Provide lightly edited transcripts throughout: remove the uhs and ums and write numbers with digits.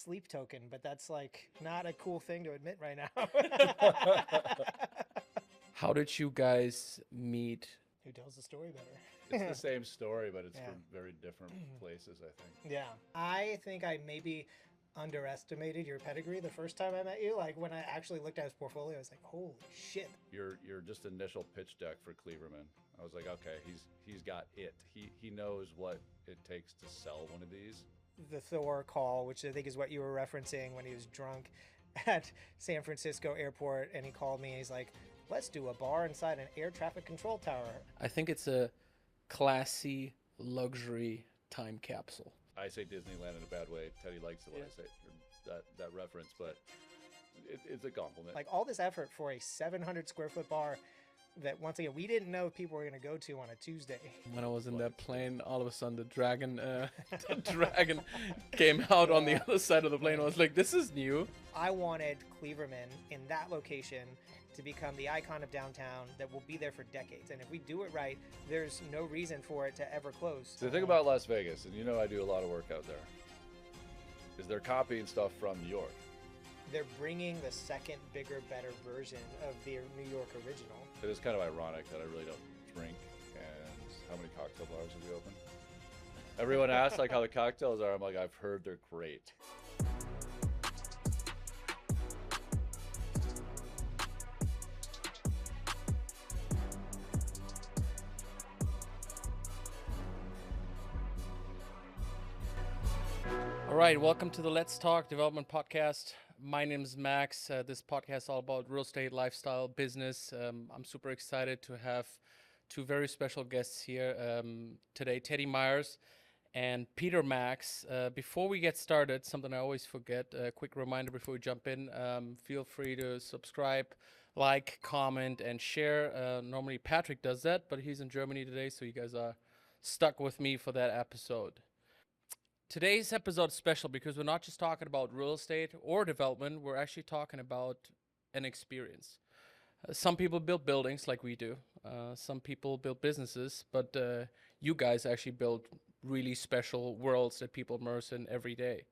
sleep token, but that's like not a cool thing to admit right now. How did you guys meet? Who tells the story better? It's the same story, but it's Yeah. from very different places, I think. Yeah. I think I maybe underestimated your pedigree the first time I met you. Like when I actually looked at his portfolio, I was like, holy shit. Your just initial pitch deck for Cleaverman. I was like, okay, he's got it. He knows what it takes to sell one of these. The Thor call, which I think is what you were referencing when he was drunk at San Francisco airport, and he called me and he's like, let's do a bar inside an air traffic control tower. I think it's a classy luxury time capsule. I say Disneyland in a bad way. Teddy likes it when I say that reference, but it's a compliment. Like all this effort for a 700 square foot bar that, once again, we didn't know people were going to go to on a Tuesday. When I was in that plane, all of a sudden the dragon, the dragon came out on the other side of the plane. I was like, this is new. I wanted Cleaverman in that location to become the icon of downtown that will be there for decades. And if we do it right, there's no reason for it to ever close. So the thing about Las Vegas, and you know I do a lot of work out there, is they're copying stuff from New York. They're bringing the second, bigger, better version of the New York original. It is kind of ironic that I really don't drink. And how many cocktail bars have we opened? Everyone asks like how the cocktails are. I'm like, I've heard they're great. All right, welcome to the Let's Talk Development Podcast. My name is Max. This podcast is all about real estate, lifestyle, business. I'm super excited to have two very special guests here today, Teddy Myers and Peter Max. Before we get started, something I always forget, a quick reminder before we jump in, feel free to subscribe, like, comment, and share. Normally Patrick does that, but he's in Germany today, so you guys are stuck with me for that episode. Today's episode is special because we're not just talking about real estate or development, we're actually talking about an experience. Some people build buildings like we do. Some people build businesses, but you guys actually build really special worlds that people immerse in every day.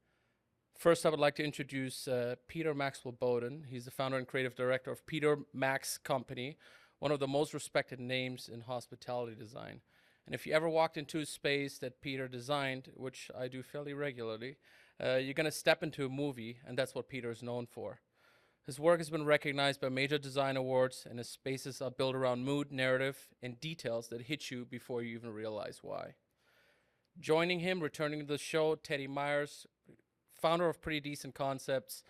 First, I would like to introduce Peter Maxwell Bowden. He's the founder and creative director of Peter Max Company, one of the most respected names in hospitality design. And if you ever walked into a space that Peter designed, which I do fairly regularly, you're going to step into a movie, and that's what Peter is known for. His work has been recognized by major design awards, and his spaces are built around mood, narrative, and details that hit you before you even realize why. Joining him, returning to the show, Teddy Myers, founder of Pretty Decent Concepts.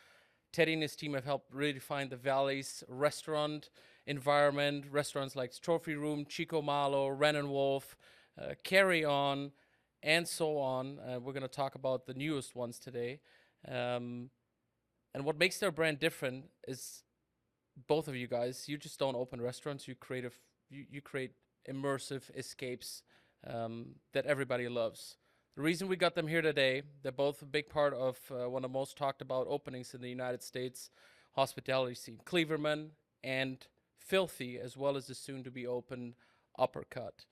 Teddy and his team have helped redefine the Valley's restaurant environment. Restaurants like Trophy Room, Chico Malo, Wren and Wolf, Carry On, and so on. We're going to talk about the newest ones today. And what makes their brand different is both of you guys, you just don't open restaurants. You create immersive escapes that everybody loves. The reason we got them here today, they're both a big part of one of the most talked about openings in the United States hospitality scene, Cleaverman and Filthy, as well as the soon-to-be open Uppercut.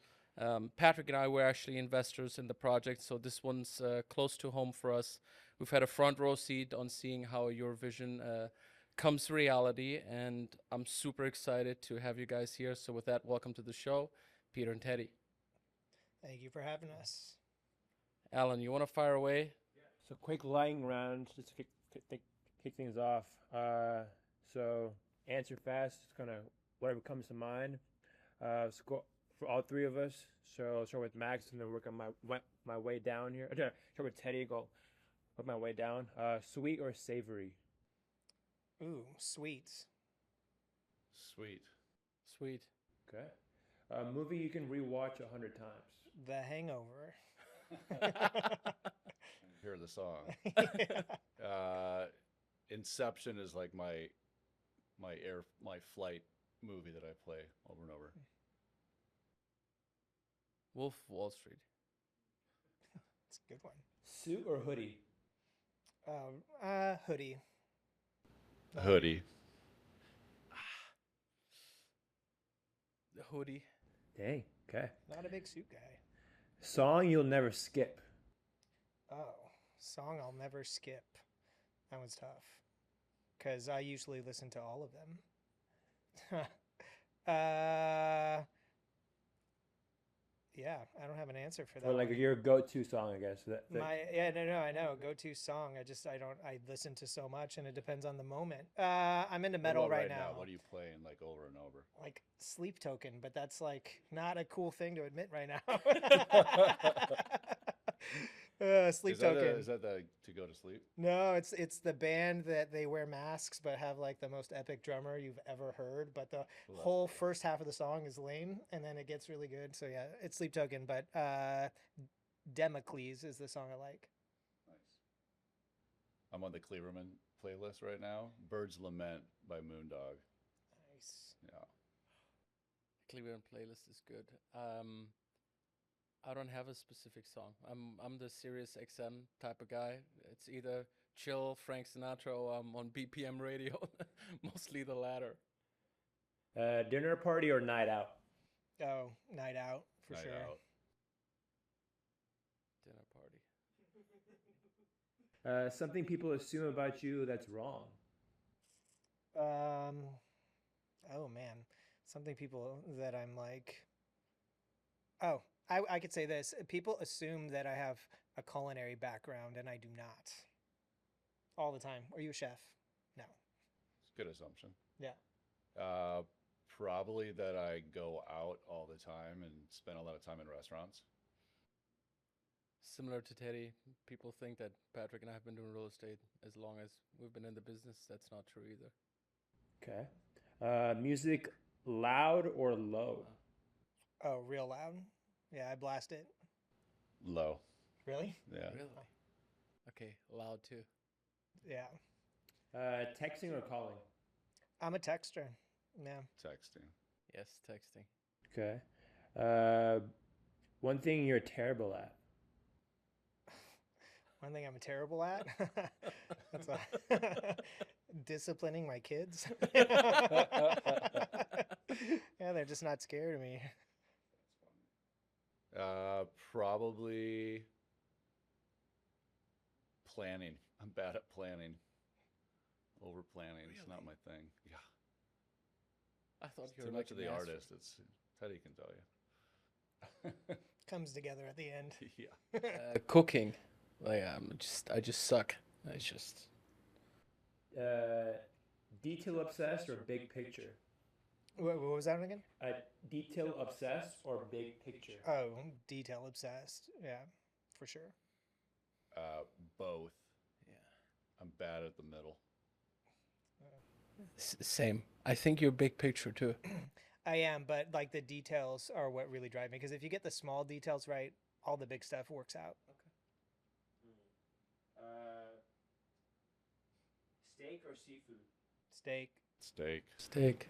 Patrick and I were actually investors in the project, so this one's close to home for us. We've had a front row seat on seeing how your vision comes to reality, and I'm super excited to have you guys here. So with that, welcome to the show, Peter and Teddy. Thank you for having us. Alan, you want to fire away? So quick lightning round just to kick things off. So answer fast, just kind of whatever comes to mind. For all three of us. So I'll start with Max and then work on my way down here. Start with Teddy, go work my way down. Sweet or savory? Ooh, sweets. Sweet. Sweet. Okay. Movie you can rewatch 100 times. The Hangover. Hear the song. Inception is like my flight movie that I play over and over. Wolf of Wall Street. It's a good one. Suit or hoodie? Hoodie. Hoodie. The hoodie. Dang. Okay. Not a big suit guy. Song you'll never skip. Oh, song I'll never skip. That one's tough because I usually listen to all of them. Yeah, I don't have an answer for that. Or like one. your go-to song, I guess. I know go-to song. I listen to so much, and it depends on the moment. I'm into What metal about right now. What are you playing like over and over? Like Sleep Token, but that's like not a cool thing to admit right now. Sleep Token. Is that the to go to sleep? No, it's the band that they wear masks but have like the most epic drummer you've ever heard. But the whole first half of the song is lame, and then it gets really good. So yeah, it's Sleep Token. But Democles is the song I like. Nice. I'm on the Cleaverman playlist right now. Bird's Lament by Moondog. Nice. Yeah. Cleaver playlist is good. I don't have a specific song. I'm the Sirius XM type of guy. It's either chill Frank Sinatra or I'm on BPM radio. Mostly the latter. Dinner party or night out? Oh, night out for Night sure. Out. Dinner party. Something people assume about you that's wrong. Oh man, something people that I'm like. Oh, I could say this. People assume that I have a culinary background, and I do not. All the time. Are you a chef? No. It's a good assumption. Yeah. Probably that I go out all the time and spend a lot of time in restaurants. Similar to Teddy, people think that Patrick and I have been doing real estate as long as we've been in the business. That's not true either. Okay. Music loud or low? Oh, real loud? Yeah, I blast it. Low. Really? Yeah. Really? Okay, loud too. Yeah. Texting or calling? I'm a texter. Yeah. Texting. Yes, texting. Okay. One thing you're terrible at? One thing I'm terrible at. That's disciplining my kids. Yeah, they're just not scared of me. Probably planning. I'm bad at planning. Over planning. It's not my thing. Yeah. I thought you Too were much of like the an artist. It's Teddy can tell you. Comes together at the end. Yeah. Cooking, like I just suck. It's just Detail obsessed or big picture? What was that again? Detail obsessed or big picture? Oh, detail obsessed. Yeah, for sure. Both. yeah. I'm bad at the middle. Same. I think you're big picture too. I am, but like the details are what really drive me. Because if you get the small details right, all the big stuff works out. Steak or seafood? Steak. Steak. Steak.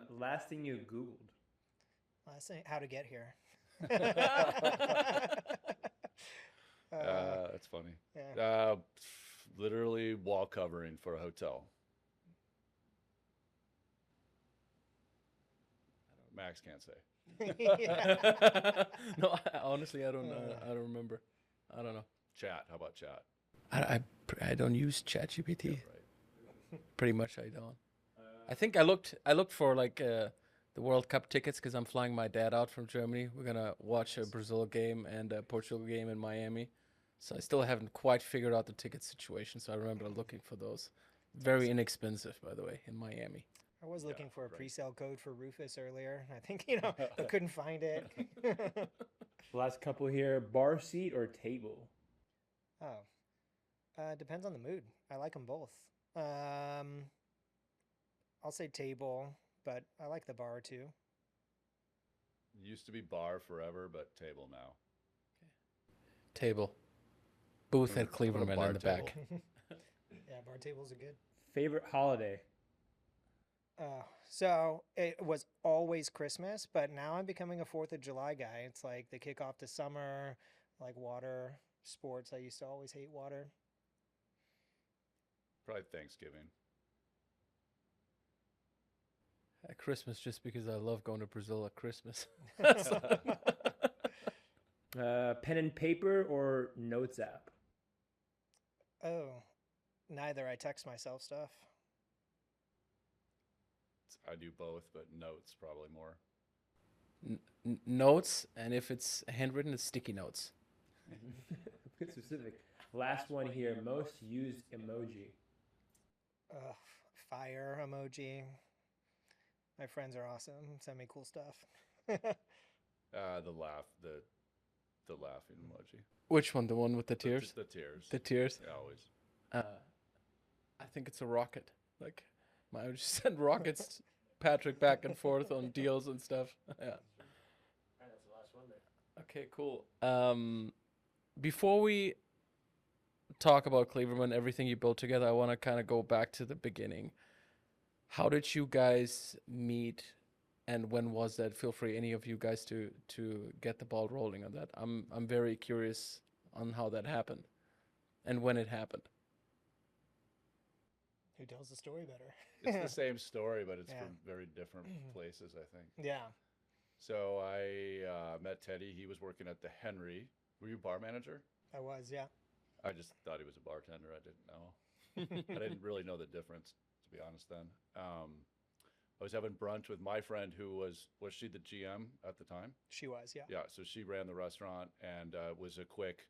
Last thing you Googled? Last thing, how to get here. That's funny. Yeah. Literally wall covering for a hotel. Max can't say. No, honestly, I don't. I don't remember. I don't know. Chat. How about chat? I don't use ChatGPT. Yeah, right. Pretty much, I don't. I think I looked for like the World Cup tickets because I'm flying my dad out from Germany. We're gonna watch a Brazil game and a Portugal game in Miami. So I still haven't quite figured out the ticket situation. So I remember looking for those. Very inexpensive, by the way, in Miami. I was looking for a right. pre-sale code for Rufus earlier. I think, I couldn't find it. Last couple here. Bar seat or table? Oh. Depends on the mood. I like them both. I'll say table, but I like the bar too. Used to be bar forever, but table now. Table. Booth at What a Cleaverman bar in the table. back. Yeah, bar tables are good. Favorite holiday? So it was always Christmas, but now I'm becoming a 4th of July guy. It's like the kickoff to summer, like water, sports. I used to always hate water. Probably Thanksgiving. At Christmas, just because I love going to Brazil at Christmas. Pen and paper or notes app? Oh, neither. I text myself stuff. I do both, but notes probably more. Notes, and if it's handwritten, it's sticky notes. Get specific. Last one here. Most used emoji. Fire emoji. My friends are awesome. Send me cool stuff. The laughing emoji. Which one? The one with the tears? The tears. The tears? Yeah, always. I think it's a rocket. Like, I would just send rockets, Patrick, back and forth on deals and stuff. Yeah. That's the last one there. Okay, cool. Before we talk about Cleaverman, everything you built together, I want to kind of go back to the beginning. How did you guys meet, and when was that? Feel free, any of you guys, to get the ball rolling on that. I'm very curious on how that happened, and when it happened. Who tells the story better? It's the same story, but it's Yeah. from very different places, I think. Yeah. So I met Teddy. He was working at the Henry. Were you bar manager? I was, yeah. I just thought he was a bartender. I didn't know. I didn't really know the difference, to be honest. Then I was having brunch with my friend who was she the GM at the time? She was, yeah. Yeah. So she ran the restaurant and was a quick.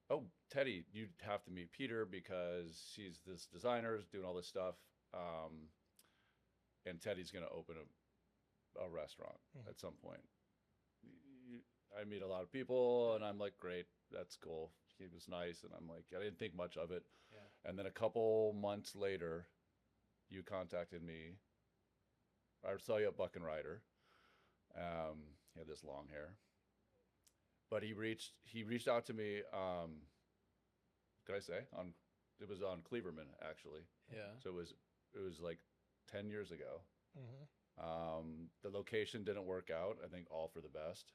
Oh, Teddy, you'd have to meet Peter because he's this designer doing all this stuff, and Teddy's going to open a restaurant at some point. I meet a lot of people, and I'm like, great, that's cool. He was nice, and I'm like, I didn't think much of it. Yeah. And then a couple months later, you contacted me. I saw you at Buck and Ryder. He had this long hair, but he reached out to me. Could I say it was on Cleaverman actually? Yeah. So it was like 10 years ago. Mm-hmm. The location didn't work out. I think all for the best.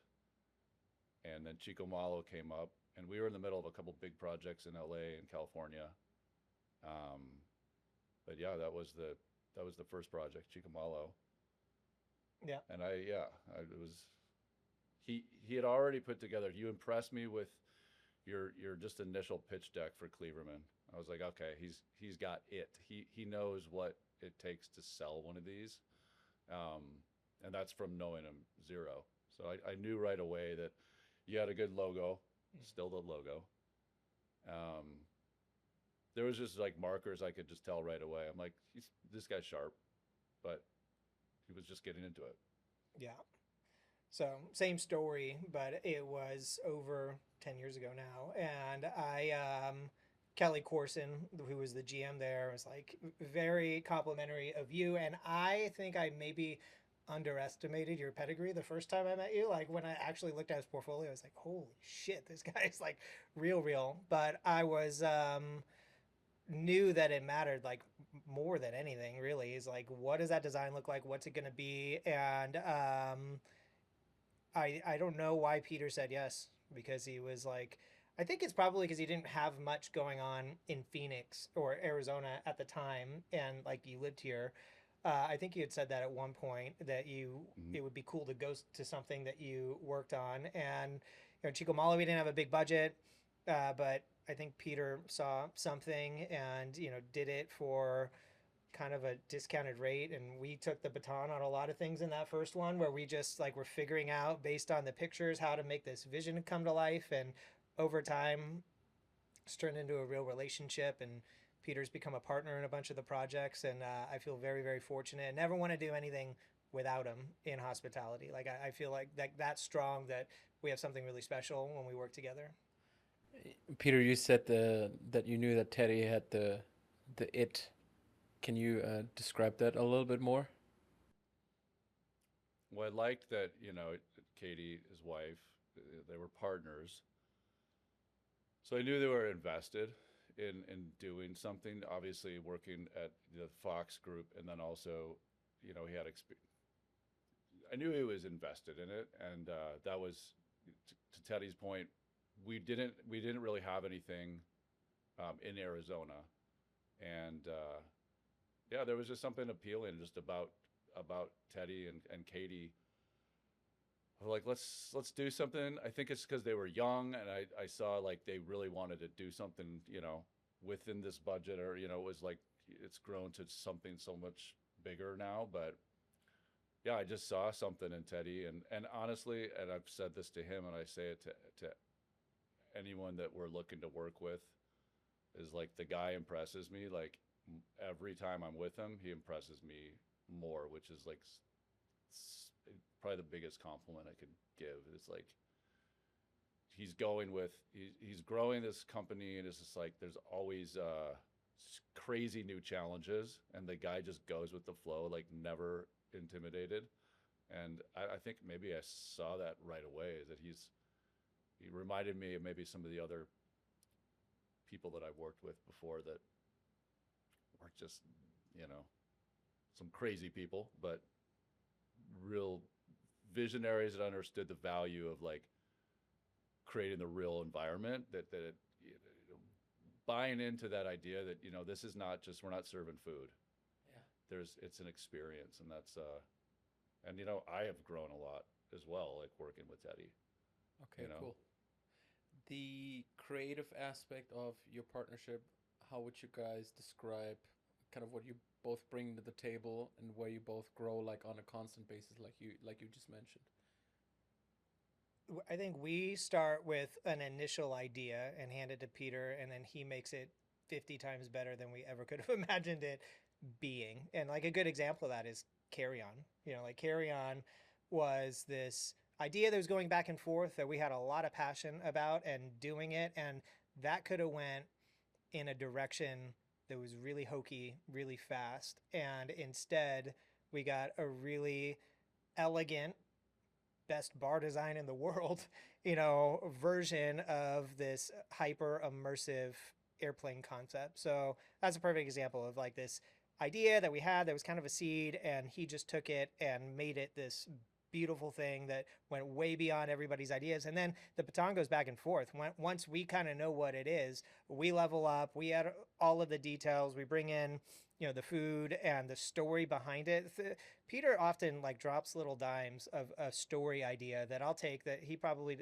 And then Chico Malo came up, and we were in the middle of a couple big projects in LA and California. But yeah, that was the first project, Chico Malo. Yeah. And it was he had already put together. You impressed me with your just initial pitch deck for Cleaverman. I was like, okay, he's got it. He knows what it takes to sell one of these, and that's from knowing him zero. So I knew right away that you had a good logo, still the logo. There was just like markers I could just tell right away. I'm like, this guy's sharp, but he was just getting into it. Yeah. So same story, but it was over 10 years ago now. And Kelly Corson, who was the GM there, was like very complimentary of you. And I think I maybe underestimated your pedigree the first time I met you. Like when I actually looked at his portfolio, I was like, holy shit, this guy's like real. But I was, knew that it mattered like more than anything really is like, what does that design look like? What's it going to be? And, I don't know why Peter said yes, because he was like, I think it's probably because he didn't have much going on in Phoenix or Arizona at the time, and like you lived here. I think you had said that at one point that it would be cool to go to something that you worked on, and Chico Malo, we didn't have a big budget, but I think Peter saw something and did it for kind of a discounted rate, and we took the baton on a lot of things in that first one where we just like were figuring out based on the pictures how to make this vision come to life, and over time it's turned into a real relationship, and Peter's become a partner in a bunch of the projects, and I feel very fortunate. I never want to do anything without him in hospitality. Like I feel like that's strong, that we have something really special when we work together. Peter, you said that you knew that Teddy had the it. Can you describe that a little bit more? Well, I liked that, Katie, his wife, they were partners. So I knew they were invested in doing something, obviously working at the Fox group. And then also, he had I knew he was invested in it. And that was, to Teddy's point, we didn't really have anything in Arizona. And yeah, there was just something appealing just about Teddy and Katie. Like, let's do something. I think it's because they were young, and I saw like they really wanted to do something, within this budget, or it was like it's grown to something so much bigger now. But yeah, I just saw something in Teddy, and honestly, and I've said this to him, and I say it to anyone that we're looking to work with, is like the guy impresses me. Like every time I'm with him, he impresses me more, which is like probably the biggest compliment I could give. It's like he's going with he's growing this company, and it's just like there's always crazy new challenges, and the guy just goes with the flow, like never intimidated. And I think maybe I saw that right away, is that he reminded me of maybe some of the other people that I've worked with before that weren't just some crazy people, but real visionaries that understood the value of like creating the real environment, that buying into that idea that this is not just, we're not serving food. Yeah. It's an experience, and that's and I have grown a lot as well, like working with Teddy. Okay, cool. The creative aspect of your partnership, how would you guys describe kind of what you both bring to the table and where you both grow like on a constant basis, like you just mentioned? I think we start with an initial idea and hand it to Peter, and then he makes it 50 times better than we ever could have imagined it being. And like a good example of that is Carry On. Like Carry On was this idea that was going back and forth that we had a lot of passion about and doing it, and that could have went in a direction that was really hokey, really fast, and instead we got a really elegant, best bar design in the world, version of this hyper immersive airplane concept. So that's a perfect example of like this idea that we had that was kind of a seed, and he just took it and made it this beautiful thing that went way beyond everybody's ideas. And then the baton goes back and forth. Once we kind of know what it is, we level up, we add all of the details, we bring in the food and the story behind it. Peter often like drops little dimes of a story idea that I'll take, that he probably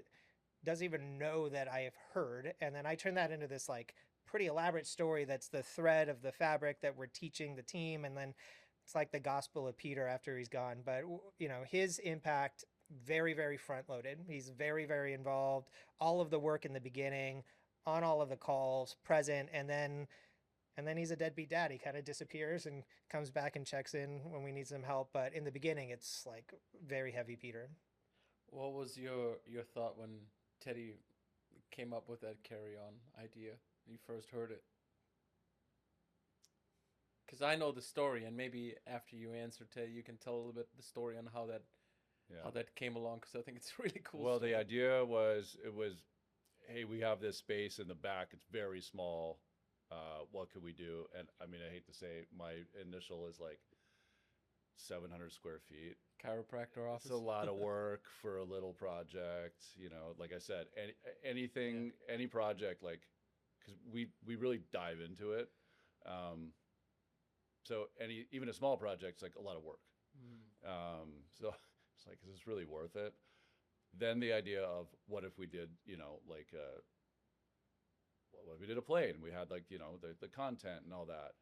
doesn't even know that I have heard, and then I turn that into this like pretty elaborate story that's the thread of the fabric that we're teaching the team. And then it's like the gospel of Peter after he's gone. But his impact, very, very front loaded. He's very, very involved. All of the work in the beginning, on all of the calls, present, and then he's a deadbeat dad. He kind of disappears and comes back and checks in when we need some help. But in the beginning, it's like very heavy Peter. What was your thought when Teddy came up with that Carry On idea when you first heard it? Because I know the story, and maybe after you answer, Teddy, you can tell a little bit the story on how that came along, because I think it's really cool. Well, story. the idea was, hey, we have this space in the back. It's very small. What could we do? And I mean, I hate to say, my initial is like 700 square feet. Chiropractor office. It's a lot of work for a little project. Like I said, anything, any project, like, because we really dive into it. So even a small project's like a lot of work. So it's like, is this really worth it? Then the idea of what if we did, like, what if we did a plane? We had like, the content and all that.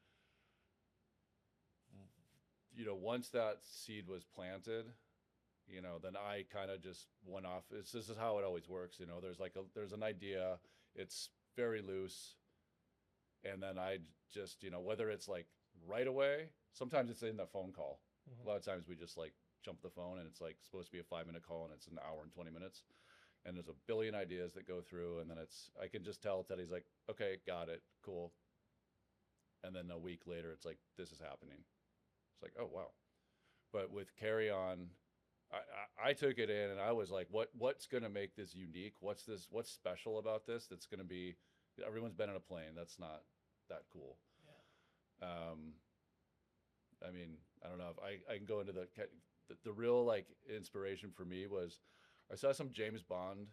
Once that seed was planted, then I kind of just went off. This is how it always works. There's an idea, it's very loose. And then I just, whether it's like right away, sometimes it's in the phone call. A lot of times we just like jump the phone, and it's like supposed to be a 5-minute call, and it's an hour and 20 minutes. And there's a billion ideas that go through, and then I can just tell Teddy's like, okay, got it, cool. And then a week later, it's like, this is happening. It's like, oh, wow. But with Carry On, I took it in, and I was like, what's going to make this unique? What's special about this? That's going to be, everyone's been in a plane. That's not that cool. Yeah. I mean, I don't know if I can go into the real like inspiration for me was, I saw some James Bond.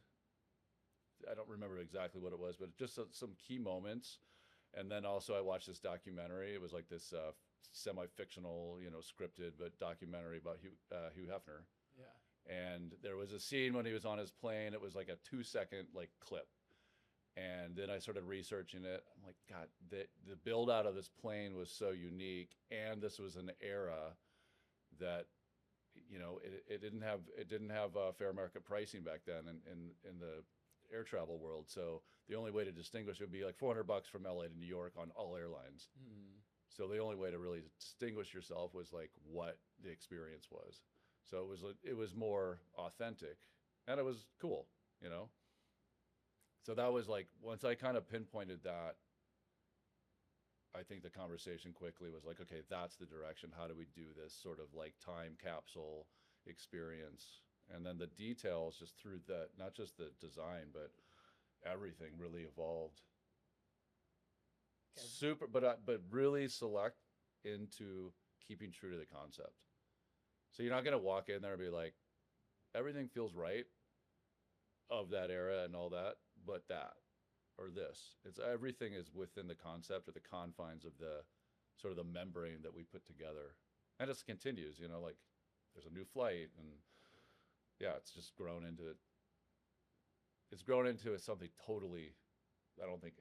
I don't remember exactly what it was, but just some key moments. And then also I watched this documentary. It was like this semi-fictional, scripted, but documentary about Hugh Hefner. Yeah. And there was a scene when he was on his plane. It was like a 2-second like clip. And then I started researching it. I'm like, God, the build out of this plane was so unique, and this was an era that, you know, it didn't have fair market pricing back then in the air travel world. So the only way to distinguish would be like $400 from LA to New York on all airlines. Mm. So the only way to really distinguish yourself was like what the experience was. So it was more authentic, and it was cool, you know. So that was like, once I kind of pinpointed that, I think the conversation quickly was like, okay, that's the direction. How do we do this sort of like time capsule experience? And then the details just through that, not just the design, but everything really evolved. Okay. Super, but really select into keeping true to the concept. So you're not gonna walk in there and be like, everything feels right of that era and all that, but that or this. It's everything is within the concept or the confines of the sort of the membrane that we put together. And it continues, you know, like there's a new flight, and yeah, it's just grown into it. It's grown into something totally, I don't think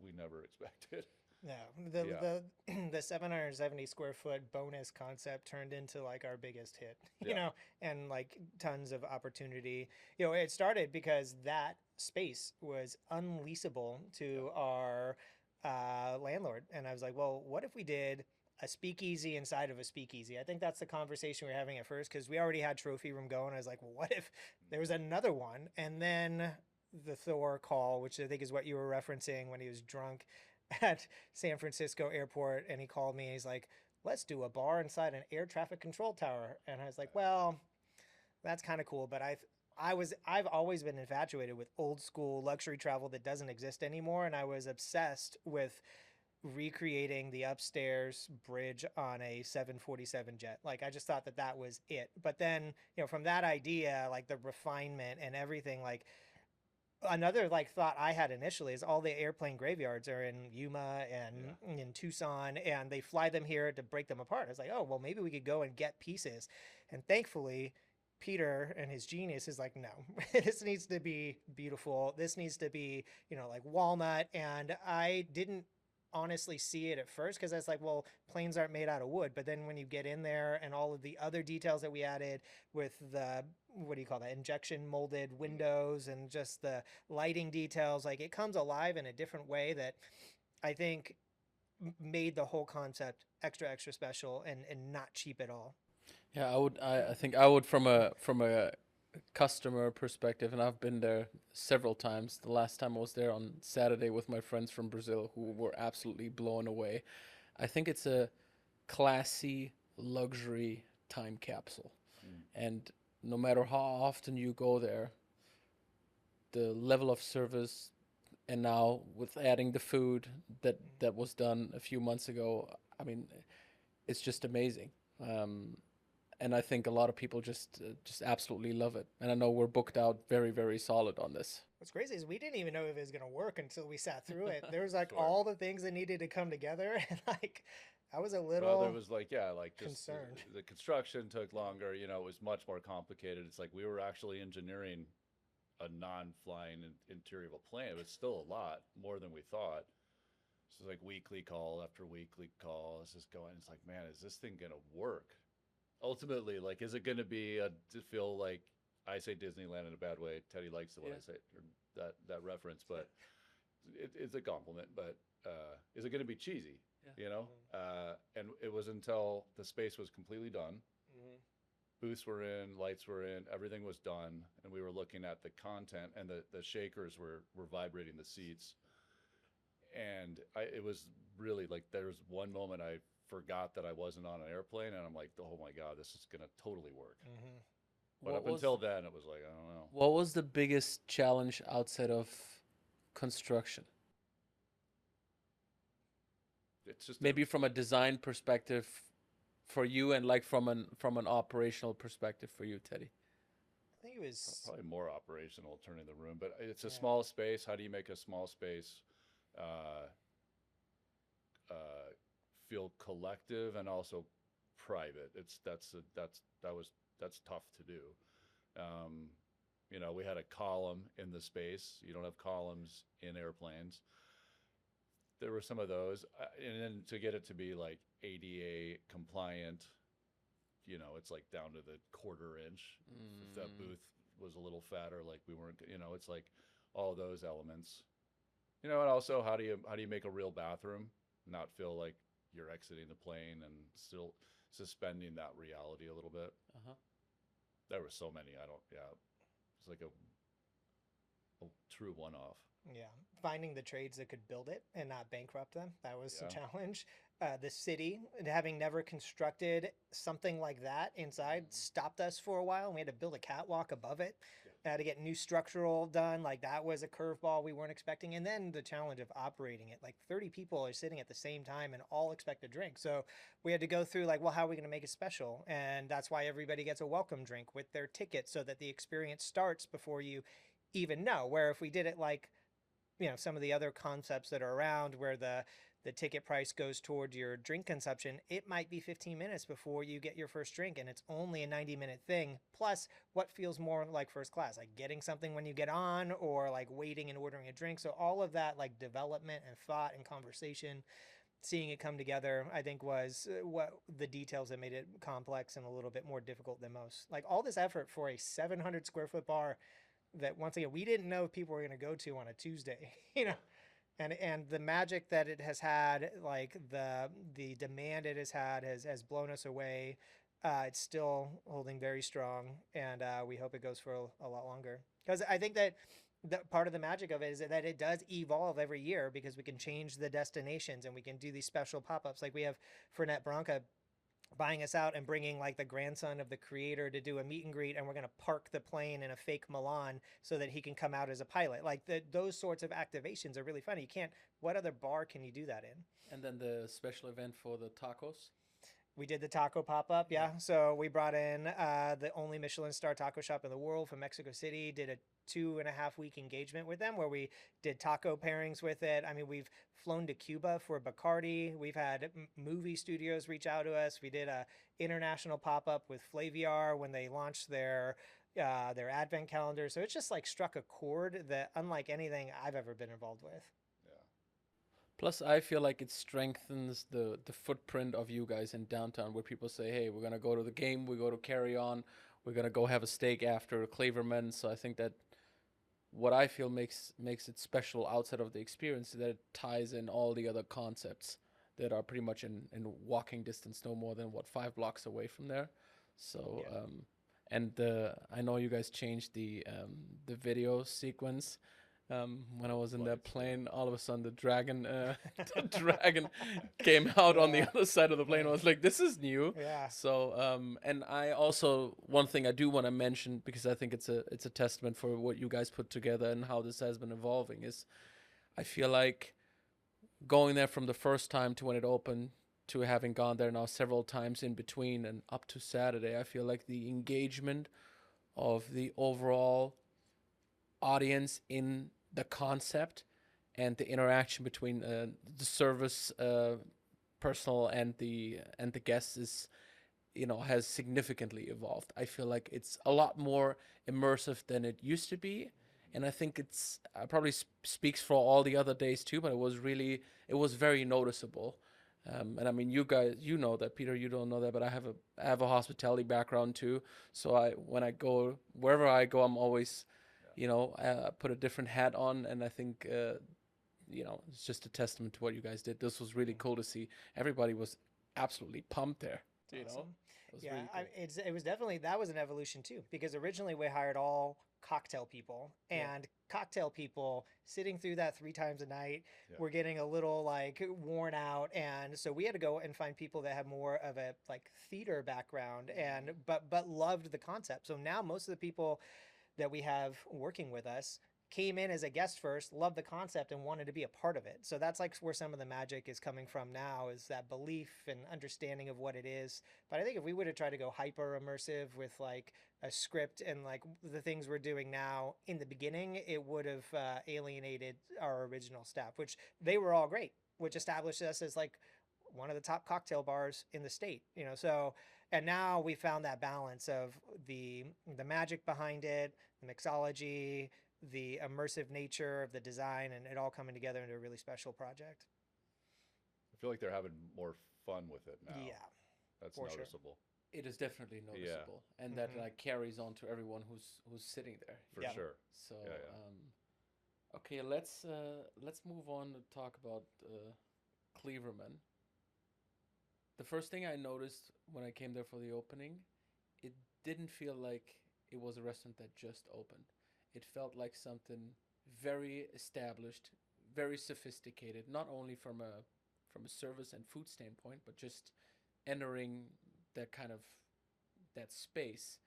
we never expected. No, Yeah. the 770 square foot bonus concept turned into like our biggest hit, you Yeah. know, and like tons of opportunity. You know, it started because that space was unleasable to our landlord, and I was like, well, what if we did a speakeasy inside of a speakeasy? I think that's the conversation we were having at first, because we already had trophy room going. I was like, well, what if there was another one? And then the Thor call, which I think is what you were referencing, when he was drunk at San Francisco airport, and he called me and he's like, let's do a bar inside an air traffic control tower. And I was like, well, that's kind of cool, but I've always been infatuated with old school luxury travel that doesn't exist anymore, and I was obsessed with recreating the upstairs bridge on a 747 jet. Like, I just thought that that was it. But then, you know, from that idea, like the refinement and everything, like another like thought I had initially is all the airplane graveyards are in Yuma and in Tucson, and they fly them here to break them apart. I was like, oh, well, maybe we could go and get pieces. And thankfully, Peter and his genius is like, no, this needs to be beautiful. This needs to be, you know, like walnut. And I didn't honestly see it at first, because I was like, well, planes aren't made out of wood. But then when you get in there and all of the other details that we added with the, what do you call that, injection molded windows and just the lighting details, like it comes alive in a different way that I think made the whole concept extra extra special and not cheap at all. Yeah, I think I would, from a customer perspective, and I've been there several times. The last time I was there on Saturday with my friends from Brazil, who were absolutely blown away. I think it's a classy luxury time capsule. Mm. And no matter how often you go there, the level of service, and now with adding the food that was done a few months ago, I mean, it's just amazing. And I think a lot of people just absolutely love it. And I know we're booked out very solid on this. What's crazy is we didn't even know if it was going to work until we sat through it. There was like Sure. all the things that needed to come together, and like I was a little Well, there was like, yeah, like just concerned. the construction took longer, you know, it was much more complicated. It's like we were actually engineering a non-flying interior of a plane. It was still a lot more than we thought. So it's like weekly call after weekly call. It's just going, it's like, man, is this thing going to work? Ultimately, like, is it going to be to feel like, I say Disneyland in a bad way. Teddy likes the way I say it, or that reference, but it's a compliment. But is it going to be cheesy? Yeah. You know, and it was until the space was completely done, booths were in, lights were in, everything was done, and we were looking at the content, and the shakers were vibrating the seats, and it was really like, there was one moment I forgot that I wasn't on an airplane, and I'm like, oh my god, this is gonna totally work. But What up was until then, it was like, I don't know. what was the biggest challenge outside of construction? It's just Maybe from a design perspective for you, and like from an operational perspective for you, Teddy. I think it was probably more operational, turning the room, but it's a Yeah. small space. How do you make a small space uh, uh, feel collective and also private? That's tough to do. Um, You know, we had a column in the space. You don't have columns in airplanes. There were some of those, and then to get it to be like ADA compliant, you know, it's like down to the quarter inch. If that booth was a little fatter, like we weren't, you know, it's like all those elements. You know, and also how do you make a real bathroom not feel like you're exiting the plane and still suspending that reality a little bit. Uh-huh. There were so many. I don't. Yeah, it's like a true one-off. Yeah, finding the trades that could build it and not bankrupt them, that was the Yeah. challenge. The city, having never constructed something like that inside, stopped us for a while, and we had to build a catwalk above it. To get new structural done. Like, that was a curveball we weren't expecting. And then the challenge of operating it. Like, 30 people are sitting at the same time and all expect a drink. So we had to go through, like, well, how are we going to make it special? And that's why everybody gets a welcome drink with their ticket, so that the experience starts before you even know. Where if we did it like, you know, some of the other concepts that are around, where the ticket price goes toward your drink consumption, it might be 15 minutes before you get your first drink, and it's only a 90-minute thing. Plus, what feels more like first class, like getting something when you get on, or like waiting and ordering a drink. So all of that, like, development and thought and conversation, seeing it come together, I think was what the details that made it complex and a little bit more difficult than most. Like, all this effort for a 700 square foot bar that, once again, we didn't know if people were going to go to on a Tuesday, you know. And the magic that it has had, like the demand it has had, has blown us away. It's still holding very strong, and we hope it goes for a lot longer. Because I think that part of the magic of it is that it does evolve every year, because we can change the destinations and we can do these special pop-ups. Like, we have Fernet Branca buying us out and bringing, like, the grandson of the creator to do a meet and greet, and we're going to park the plane in a fake Milan so that he can come out as a pilot. Like, those sorts of activations are really funny. You can't, what other bar can you do that in? And then the special event for the tacos. We did the taco pop-up, yeah. So we brought in the only Michelin star taco shop in the world from Mexico City, did a 2.5-week engagement with them where we did taco pairings with it. I mean, we've flown to Cuba for Bacardi. We've had movie studios reach out to us. We did a international pop-up with Flaviar when they launched their advent calendar. So it's just like struck a chord that unlike anything I've ever been involved with. Plus, I feel like it strengthens the footprint of you guys in downtown, where people say, hey, we're going to go to the game, we go to Carry On, we're going to go have a steak after Cleaverman. So I think that what I feel makes it special outside of the experience is that it ties in all the other concepts that are pretty much in walking distance, no more than, 5 blocks away from there. So, Yeah. And I know you guys changed the video sequence. When I was in that plane, all of a sudden the dragon came out on the other side of the plane. I was like, this is new. Yeah. So, and I also, one thing I do want to mention, because I think it's a testament for what you guys put together and how this has been evolving, is I feel like going there from the first time to when it opened to having gone there now several times in between and up to Saturday, I feel like the engagement of the overall audience in the concept and the interaction between the service personnel and the guests is, has significantly evolved. I feel like it's a lot more immersive than it used to be, and I think it's probably speaks for all the other days too. But it was very noticeable. And I mean, you guys, you know that, Peter. You don't know that, but I have a hospitality background too. So when I go wherever I go, I'm always put a different hat on, and I think, it's just a testament to what you guys did. This was really cool to see. Everybody was absolutely pumped there. Awesome. It was Yeah, really cool. it was definitely, that was an evolution too, because originally we hired all cocktail people, and cocktail people sitting through that 3 times a night were getting a little like worn out, and so we had to go and find people that had more of a like theater background and but loved the concept. So now most of the people that we have working with us came in as a guest first, loved the concept, and wanted to be a part of it. So that's like where some of the magic is coming from now, is that belief and understanding of what it is. But I think if we would have tried to go hyper immersive with like a script and like the things we're doing now in the beginning, it would have alienated our original staff, which they were all great, which established us as like one of the top cocktail bars in the state, so, and now we found that balance of the magic behind it, the mixology, the immersive nature of the design, and it all coming together into a really special project. I feel like they're having more fun with it now. Yeah, That's for sure. noticeable. It is definitely noticeable, and that like carries on to everyone who's sitting there. For Yeah. sure. So, Yeah. okay, let's move on to talk about Cleaverman. The first thing I noticed when I came there for the opening, it didn't feel like it was a restaurant that just opened. It felt like something very established, very sophisticated, not only from a service and food standpoint, but just entering that kind of that space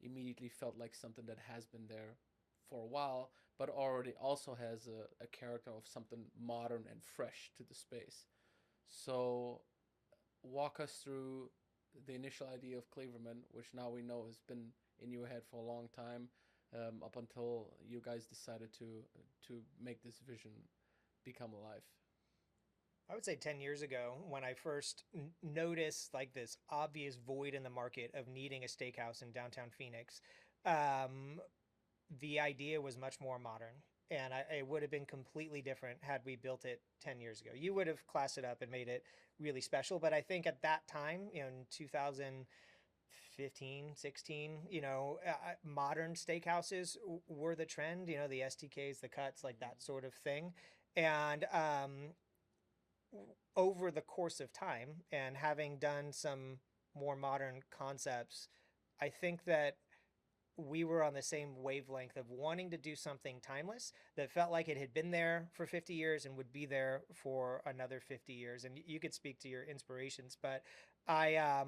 immediately felt like something that has been there for a while, but already also has a character of something modern and fresh to the space. So walk us through the initial idea of Cleaverman, which now we know has been in your head for a long time, up until you guys decided to make this vision become alive. I would say 10 years ago, when I first noticed like this obvious void in the market of needing a steakhouse in downtown Phoenix, the idea was much more modern. And it would have been completely different had we built it 10 years ago. You would have classed it up and made it really special. But I think at that time, in 2015, 16, modern steakhouses were the trend, the STKs, the cuts, like that sort of thing. And over the course of time and having done some more modern concepts, I think that we were on the same wavelength of wanting to do something timeless that felt like it had been there for 50 years and would be there for another 50 years. And you could speak to your inspirations, but I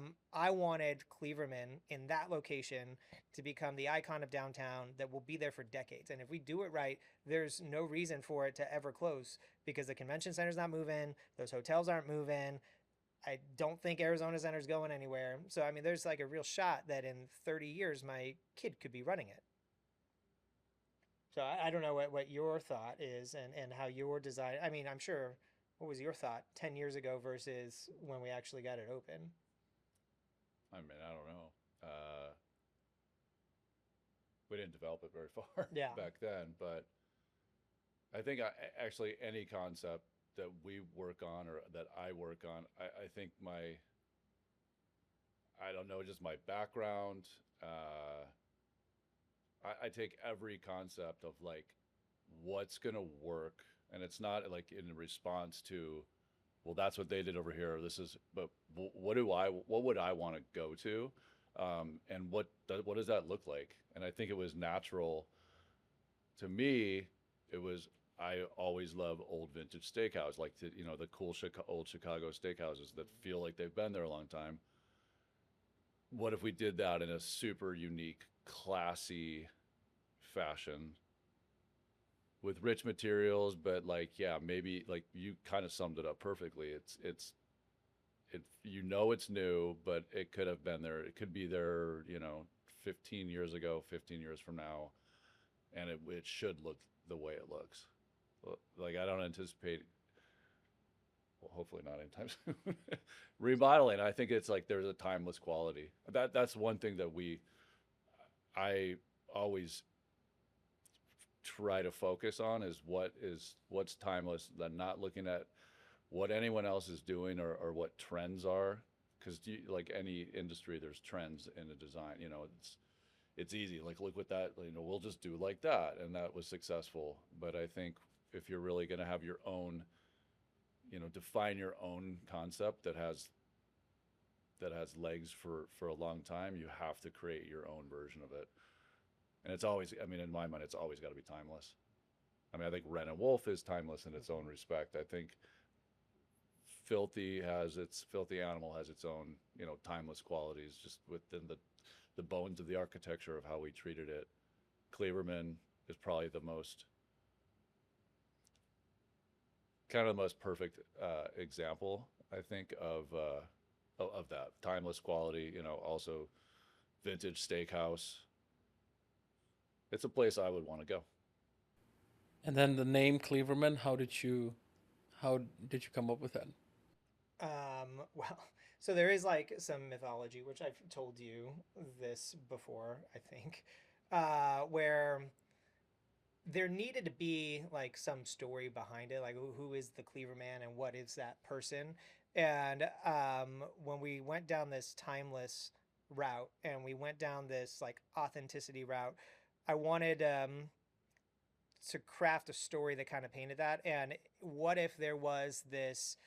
wanted Cleaverman in that location to become the icon of downtown that will be there for decades. And if we do it right, there's no reason for it to ever close because the convention center's not moving, those hotels aren't moving. I don't think Arizona Center's going anywhere. So, I mean, there's like a real shot that in 30 years, my kid could be running it. So I don't know what your thought is and how your design, I mean, I'm sure, what was your thought 10 years ago versus when we actually got it open? I mean, I don't know. We didn't develop it very far back then, but I think actually any concept that we work on or that I work on, I think I don't know, just my background, I take every concept of like what's going to work. And it's not like in response to, well, that's what they did over here. But what would I want to go to? And what does that look like? And I think it was natural to me. I always love old vintage steakhouse, like the cool old Chicago steakhouses that feel like they've been there a long time. What if we did that in a super unique, classy fashion with rich materials, but like, yeah, maybe like you kind of summed it up perfectly. It's new, but it could have been there. It could be there, 15 years ago, 15 years from now, and it should look the way it looks. Like I don't anticipate, well, hopefully not anytime soon, remodeling. I think it's like there's a timeless quality. That's one thing that I always try to focus on is what's timeless. Then not looking at what anyone else is doing or what trends are, because like any industry, there's trends in the design. It's easy. Like look what that. We'll just do like that, and that was successful. But I think if you're really going to have your own, define your own concept that has legs for a long time, you have to create your own version of it. And it's always, I mean, in my mind, it's always got to be timeless. I mean, I think Ren and Wolf is timeless in its own respect. I think Filthy Animal has its own, timeless qualities just within the bones of the architecture of how we treated it. Cleaverman is probably the most perfect example, I think, of that timeless quality. Also vintage steakhouse. It's a place I would want to go. And then the name Cleaverman, how did you come up with that? Well, so there is like some mythology, which I've told you this before, I think, where there needed to be like some story behind it, like who is the Cleaver Man and what is that person. And when we went down this timeless route and we went down this like authenticity route, I wanted to craft a story that kind of painted that. And what if there was this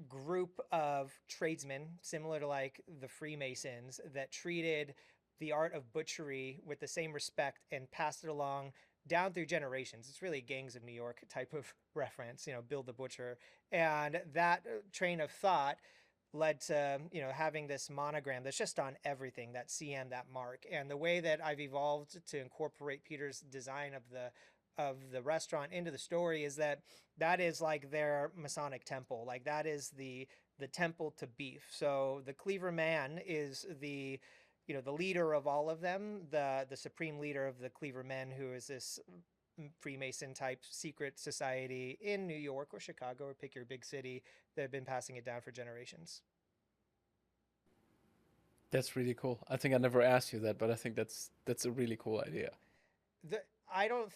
group of tradesmen, similar to like the Freemasons, that treated the art of butchery with the same respect and passed it along down through generations. It's really Gangs of New York type of reference, Bill the Butcher. And that train of thought led to, having this monogram that's just on everything, that CM, that mark. And the way that I've evolved to incorporate Peter's design of the restaurant into the story is that is like their Masonic temple. Like that is the temple to beef. So the Cleaver Man is the leader of all of them, the supreme leader of the Cleaver Men, who is this Freemason type secret society in New York or Chicago, or pick your big city, that have been passing it down for generations. That's really cool. I think I never asked you that, but I think that's a really cool idea. The I don't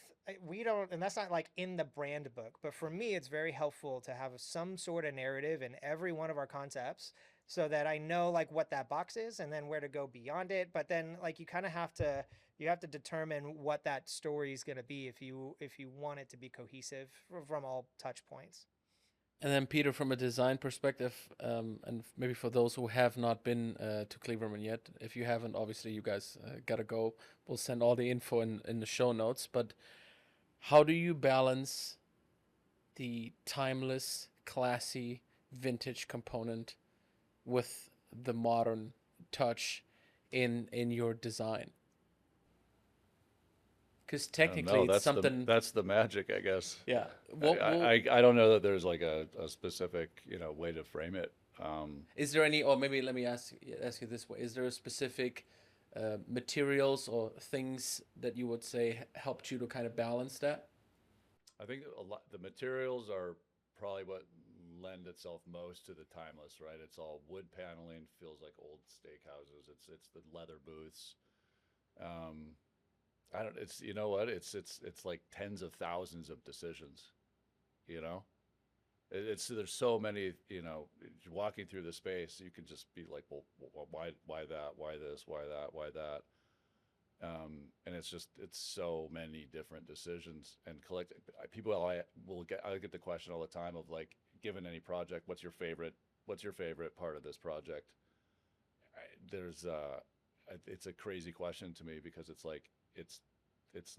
we don't, and that's not like in the brand book, but for me it's very helpful to have some sort of narrative in every one of our concepts, so that I know like what that box is and then where to go beyond it. But then like you have to determine what that story is going to be if you want it to be cohesive from all touch points. And then Peter, from a design perspective, and maybe for those who have not been to Cleaverman yet, if you haven't, obviously you guys gotta go. We'll send all the info in the show notes. But how do you balance the timeless, classy, vintage component with the modern touch in your design? Because I don't technically know. it's something. That's the magic, I guess. Yeah. I don't know that there's like a specific way to frame it. Is there any, or maybe let me ask you this way: is there a specific materials or things that you would say helped you to kind of balance that? I think a lot the materials are probably what lend itself most to the timeless, right? It's all wood paneling, feels like old steakhouses. It's the leather booths. Um, I don't. It's you know what? It's like tens of thousands of decisions. You know, it's there's so many. Walking through the space, you can just be like, well, why that? Why this? Why that? Why that? And it's so many different decisions and collect people. I get the question all the time of like, given any project, what's your favorite part of this project? There's it's a crazy question to me because it's like it's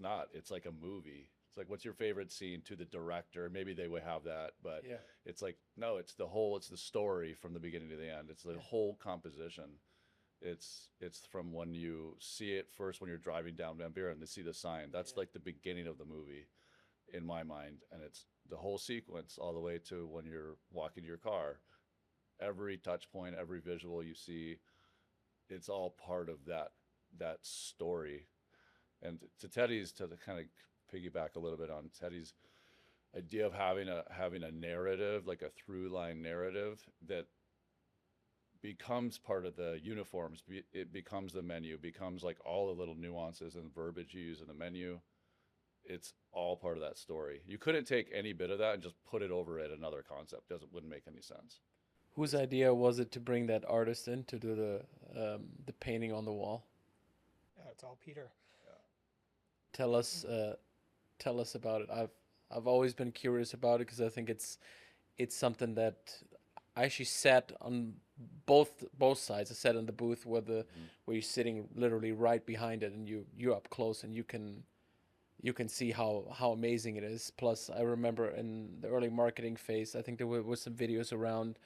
not. It's like a movie. It's like, what's your favorite scene to the director? Maybe they would have that, but Yeah. it's like, no, it's the story from the beginning to the end. It's the whole composition. It's from when you see it first when you're driving down Van Buren to see the sign. That's like the beginning of the movie in my mind, and it's the whole sequence all the way to when you're walking to your car. Every touch point, every visual you see, it's all part of that story. And to Teddy's, to kind of piggyback a little bit on Teddy's idea of having a narrative, like a through line narrative that becomes part of the uniforms. It becomes the menu, becomes like all the little nuances and verbiage you use in the menu. It's all part of that story. You couldn't take any bit of that and just put it over at another concept. Wouldn't make any sense. Whose idea was it to bring that artist in to do the painting on the wall? It's all Peter. Tell us tell us about it. I've always been curious about it because I think it's something that I actually sat on both sides. I sat in the booth where you're sitting literally right behind it, and you're up close, and you can see how amazing it is. Plus, I remember in the early marketing phase, I think there was some videos around,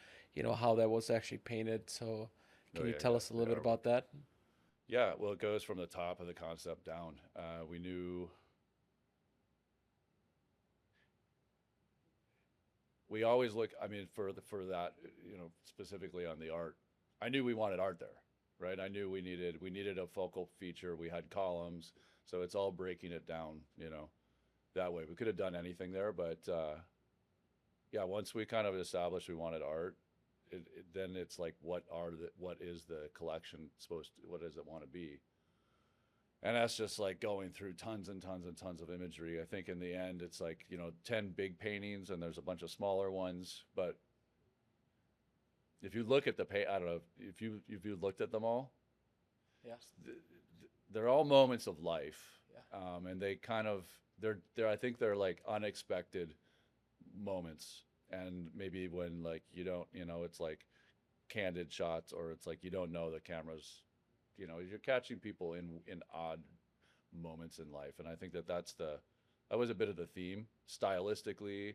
how that was actually painted. So, can you tell us a little bit about that? Yeah, well, it goes from the top of the concept down. We knew we always look. I mean, for that, specifically on the art, I knew we wanted art there, right? I knew we needed a focal feature. We had columns, so it's all breaking it down, that way. We could have done anything there, but yeah, once we kind of established we wanted art, then it's like, what is the collection supposed to, what does it want to be? And that's just like going through tons and tons and tons of imagery. I think in the end, it's like, 10 big paintings and there's a bunch of smaller ones. But if you look at I don't know if you looked at them all, Yeah. they're all moments of life. Yeah. And they kind of, I think they're like unexpected moments. And maybe when like, you don't, it's like candid shots, or it's like, you don't know the camera's, you're catching people in odd moments in life. And I think that that was a bit of the theme stylistically.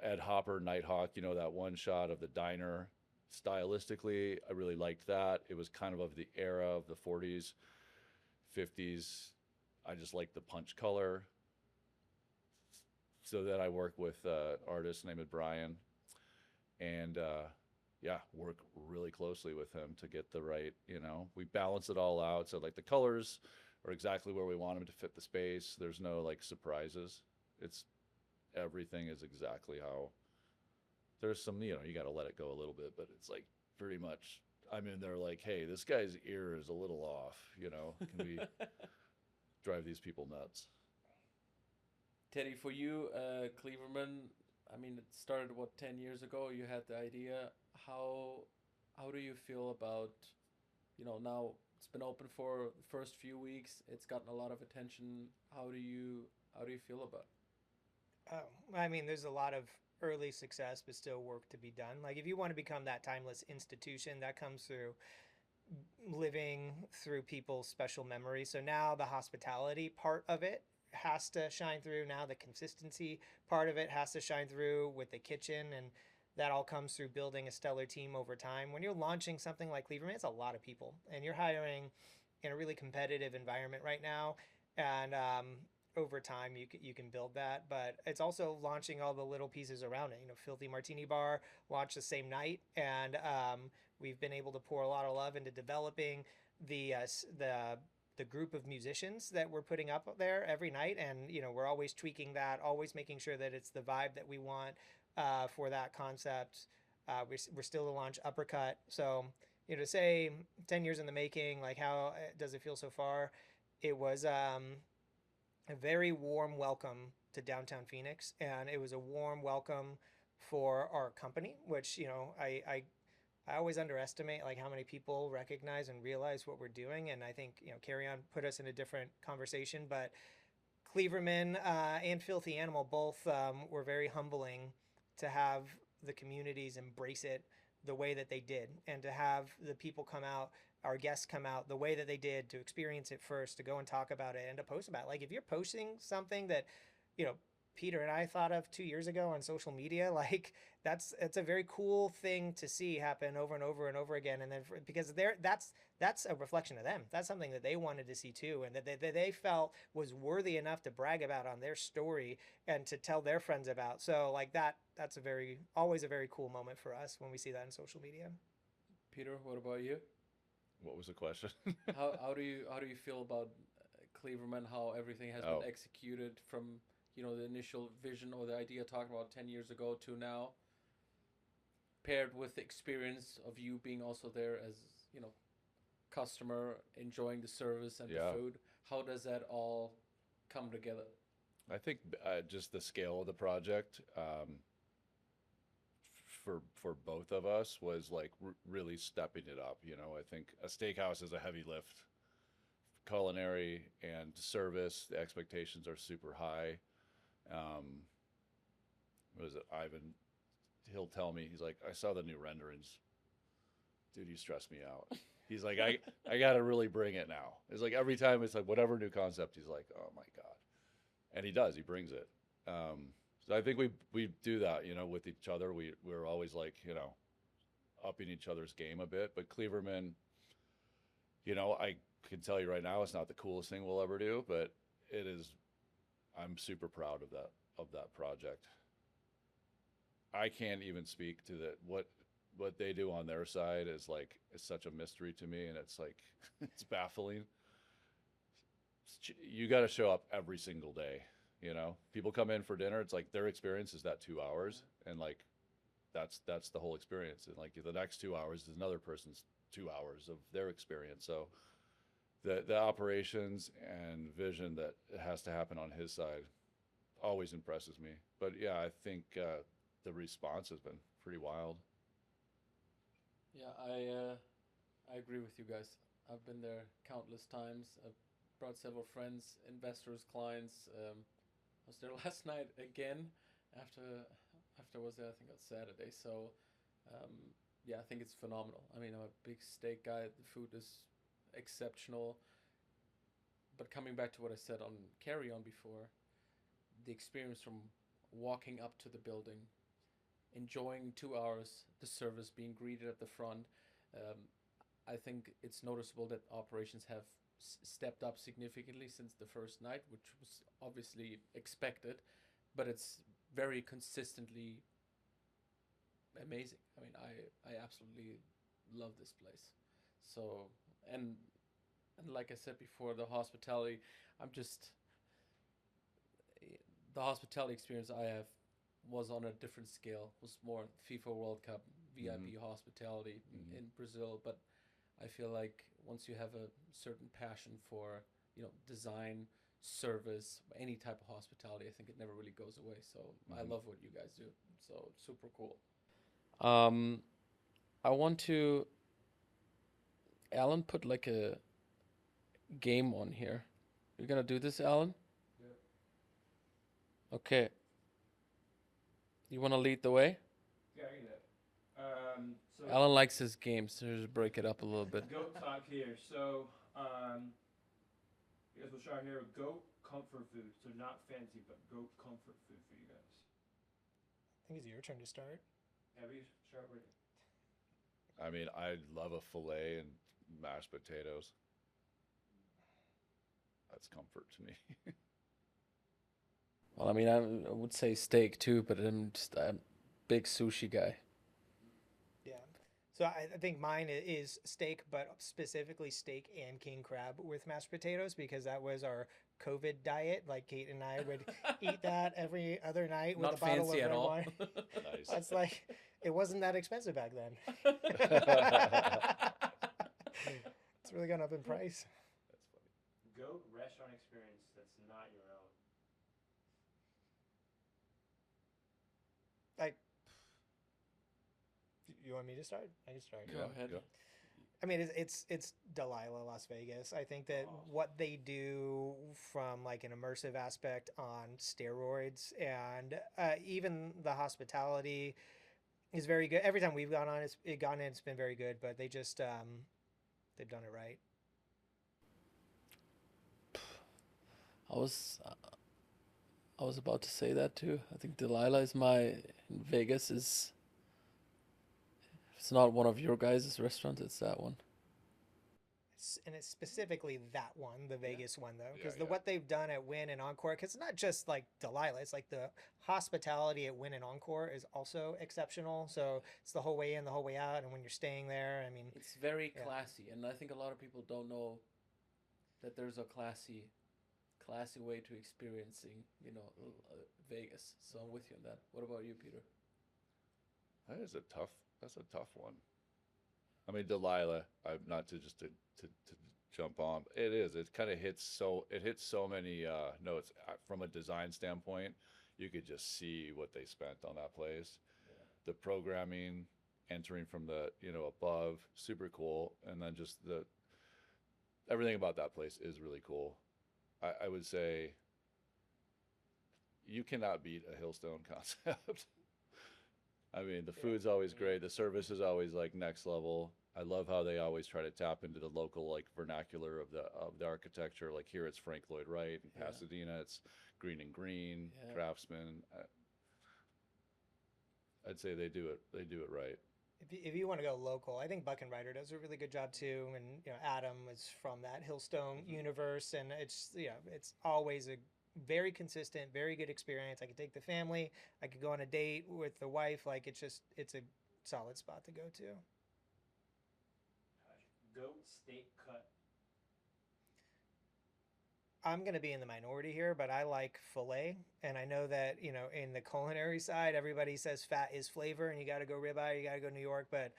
Ed Hopper, Nighthawk, that one shot of the diner. Stylistically, I really liked that. It was kind of the era of the 40s, 50s. I just liked the punch color. So then I work with an artist named Brian, and work really closely with him to get the right, we balance it all out. So like the colors are exactly where we want them to fit the space. There's no like surprises. Everything is exactly how. There's some, you got to let it go a little bit, but it's like pretty much, I'm in there like, hey, this guy's ear is a little off, can we drive these people nuts? Teddy, for you, Cleaverman, I mean, it started 10 years ago. You had the idea. How do you feel about, now it's been open for the first few weeks. It's gotten a lot of attention. How do you feel about it? Oh, I mean, there's a lot of early success, but still work to be done. Like if you want to become that timeless institution, that comes through living through people's special memories. So now the hospitality part of it has to shine through. Now the consistency part of it has to shine through with the kitchen, and that all comes through building a stellar team over time. When you're launching something like Cleaverman, it's a lot of people, and you're hiring in a really competitive environment right now. And over time, you can build that, but it's also launching all the little pieces around it. Filthy Martini Bar launched the same night, and we've been able to pour a lot of love into developing the group of musicians that we're putting up there every night. And we're always tweaking that, always making sure that it's the vibe that we want for that concept. We're still to launch Uppercut. So to say 10 years in the making, like how does it feel so far? It was a very warm welcome to downtown Phoenix, and it was a warm welcome for our company, which I always underestimate like how many people recognize and realize what we're doing. And I think, Carry On put us in a different conversation, but Cleaverman and Filthy Animal both were very humbling to have the communities embrace it the way that they did, and to have the people come out, our guests come out the way that they did, to experience it first, to go and talk about it, and to post about it. Like if you're posting something that, Peter and I thought of 2 years ago on social media, like it's a very cool thing to see happen over and over and over again. And then because that's a reflection of them. That's something that they wanted to see too, and that they felt was worthy enough to brag about on their story and to tell their friends about. So like that's always a very cool moment for us when we see that in social media. Peter, what about you? What was the question? how do you feel about Cleaverman? How everything has been executed from the initial vision or the idea talking about 10 years ago to now, paired with the experience of you being also there as customer, enjoying the service and the food. How does that all come together? I think just the scale of the project for both of us was like really stepping it up. I think a steakhouse is a heavy lift. Culinary and service, the expectations are super high. What is it, Ivan? He'll tell me, he's like, I saw the new renderings. Dude, you stress me out. He's like, I got to really bring it now. It's like every time it's like whatever new concept, he's like, oh my God. And he does, he brings it. So I think we do that, with each other. We're always like, upping each other's game a bit. But Cleaverman, I can tell you right now, it's not the coolest thing we'll ever do, but it is. I'm super proud of that project. I can't even speak to what they do on their side is such a mystery to me, and it's like it's baffling. You got to show up every single day. People come in for dinner. It's like their experience is that 2 hours, and like that's the whole experience. And like the next 2 hours is another person's 2 hours of their experience. So the operations and vision that has to happen on his side always impresses me. But yeah, I think the response has been pretty wild. Yeah, I agree with you guys. I've been there countless times. I've brought several friends, investors, clients. I was there last night again after I was there, I think on Saturday. So um, yeah, I think it's phenomenal. I mean, I'm a big steak guy. The food is exceptional. But coming back to what I said on Carry On before, the experience from walking up to the building, enjoying 2 hours, the service, being greeted at the front. Um, I think it's noticeable that operations have stepped up significantly since the first night, which was obviously expected, but it's very consistently amazing. I mean, I absolutely love this place. So, and and like I said before, the hospitality, I'm just the hospitality experience I have was on a different scale. Was more FIFA World Cup VIP hospitality in Brazil, but I feel like once you have a certain passion for design, service, any type of hospitality, I think it never really goes away. So I love what you guys do. So super cool. I want to Alan put like a game on here. You're gonna do this, Alan? Yeah. Okay. You want to lead the way? Yeah, I get that. So Alan likes his games, so just break it up a little bit. goat talk here. So, I guess we'll start here with goat comfort food. So not fancy, but goat comfort food for you guys. I think it's your turn to start. Abby, start with you. I mean, I love a fillet and mashed potatoes. That's comfort to me. Well, I mean, I would say steak too, but I'm just a big sushi guy. Yeah. So I think mine is steak, but specifically steak and king crab with mashed potatoes because that was our COVID diet. Like Kate and I would eat that every other night with Not a bottle of fancy red at all. wine. Nice. It's like it wasn't that expensive back then. It's really gone up in price. That's funny. Goat restaurant experience that's not your own. Like, you want me to start? I can start. Go ahead. Yeah. I mean, it's Delilah, Las Vegas. I think that what they do from like an immersive aspect on steroids, and even the hospitality is very good. Every time we've gone on, it's been very good. But they just they've done it right. I was about to say that too. I think Delilah is in Vegas is. It's not one of your guys' restaurants. It's that one. And it's specifically that one, the Vegas one, though, because Yeah. what they've done at Wynn and Encore, because it's not just like Delilah, it's like the hospitality at Wynn and Encore is also exceptional. So it's the whole way in, the whole way out, and when you're staying there, I mean, It's very Yeah. classy, and I think a lot of people don't know that there's a classy way to experiencing, Vegas. So I'm with you on that. What about you, Peter? That's a tough one. I mean, Delilah, I'm not to just to jump on. It is. It kind of hits so many notes from a design standpoint. You could just see what they spent on that place. The programming, entering from the above, super cool, and then just everything about that place is really cool. I would say you cannot beat a Hillstone concept. I mean, the food's always great. The service is always like next level. I love how they always try to tap into the local like vernacular of the architecture. Like here, it's Frank Lloyd Wright. In Yeah. Pasadena, it's Green and Green, Yeah. Craftsman. I'd say they do it. They do it right. if you want to go local, I think Buck and Ryder does a really good job too. And Adam is from that Hillstone universe, and it's always a very consistent, very good experience. I could take the family, I could go on a date with the wife. Like it's a solid spot to go to. Goat steak cut. I'm going to be in the minority here, but I like filet. And I know that, in the culinary side, everybody says fat is flavor and you got to go ribeye, you got to go New York. But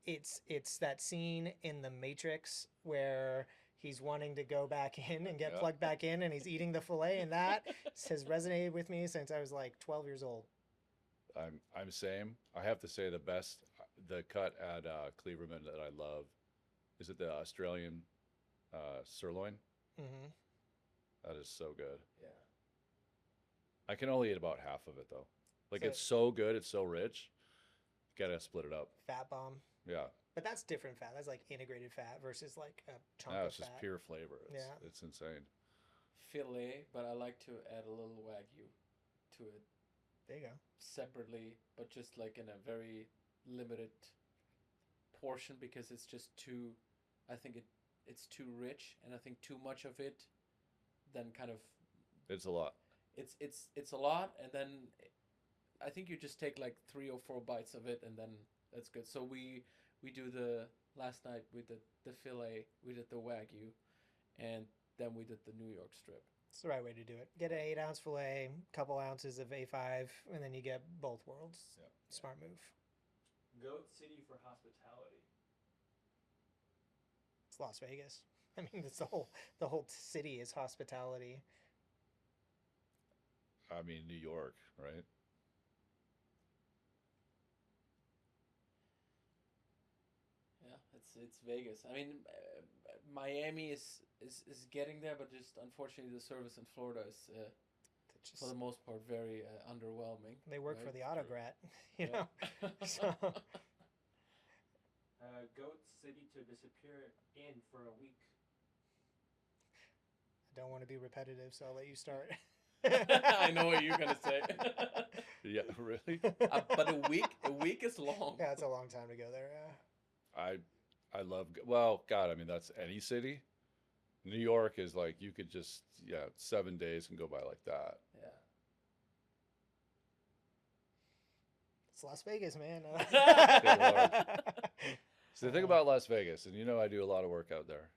it's that scene in The Matrix where he's wanting to go back in and get plugged back in and he's eating the filet. And that has resonated with me since I was like 12 years old. I'm same. I have to say the cut at Cleaverman that I love, is it the Australian sirloin? Mm-hmm. That is so good. Yeah. I can only eat about half of it though. Like So- it's so good, it's so rich. Gotta split it up. Fat bomb. Yeah. But that's different fat. That's like integrated fat versus like a chunk No, of it's just fat. pure flavor. Yeah. It's insane. Filet, but I like to add a little wagyu to it There you go. separately, but just like in a very limited portion because it's just too. I think it's too rich, and I think too much of it, then kind of It's a lot. it's a lot, and then I think you just take like 3 or 4 bites of it, and then that's good. So we do the last night we did the filet, we did the wagyu, and then we did the New York strip. It's the right way to do it. Get an 8-ounce filet, couple ounces of A5, and then you get both worlds. Yeah. Smart move. Goat City for hospitality. It's Las Vegas. I mean, it's the whole city is hospitality. I mean, New York, right? Yeah, it's Vegas. I mean, Miami is getting there, but just unfortunately the service in Florida is It's for the just, most part very underwhelming. they work for right? the autocrat, you Yeah. know. So Goat City to disappear in for a week. I don't want to be repetitive, so I'll let you start. I know what you're gonna say. Yeah, really? But a week is long. Yeah, it's a long time to go there. Yeah. I love, well, God, I mean, that's any city. New York is like, you could just, 7 days can go by like that. Yeah. It's Las Vegas, man. So the thing about Las Vegas, and I do a lot of work out there,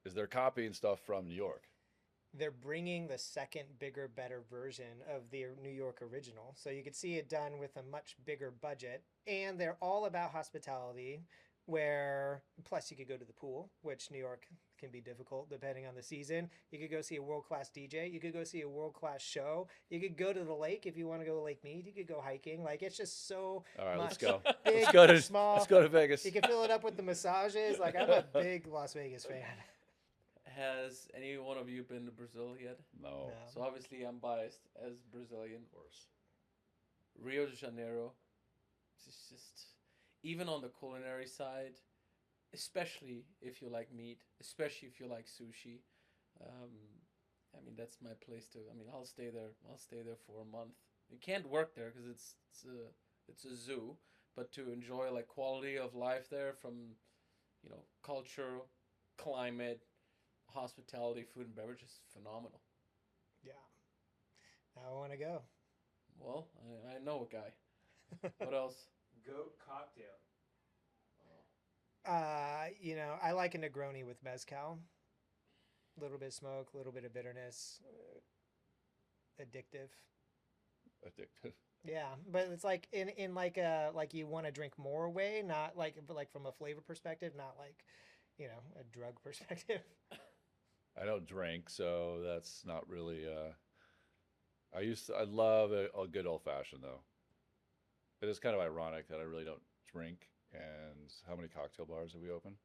is they're copying stuff from New York. They're bringing the second, bigger, better version of the New York original. So you could see it done with a much bigger budget. And they're all about hospitality, where plus you could go to the pool, which New York can be difficult depending on the season. You could go see a world-class DJ. You could go see a world-class show. You could go to the lake if you want to go to Lake Mead. You could go hiking. Like, it's just so All right, let's much go. big, Let's go to small. Let's go to Vegas. You can fill it up with the massages. Like, I'm a big Las Vegas fan. Has any one of you been to Brazil yet? No. No. So obviously I'm biased as Brazilian. Of course. Rio de Janeiro, it's just even on the culinary side, especially if you like meat, especially if you like sushi. I mean, that's my place to. I mean, I'll stay there. I'll stay there for a month. You can't work there because it's a zoo, but to enjoy like quality of life there from, culture, climate, hospitality, food and beverage is phenomenal. Yeah. Now I want to go. Well, I know a guy. What else? Goat cocktail. I like a Negroni with mezcal. A little bit of smoke, a little bit of bitterness. Addictive. Addictive. Yeah, but it's like in like you want to drink more way, not but like from a flavor perspective, not like, a drug perspective. I don't drink, so that's not really. I love a good old fashioned though. It is kind of ironic that I really don't drink. And how many cocktail bars have we opened?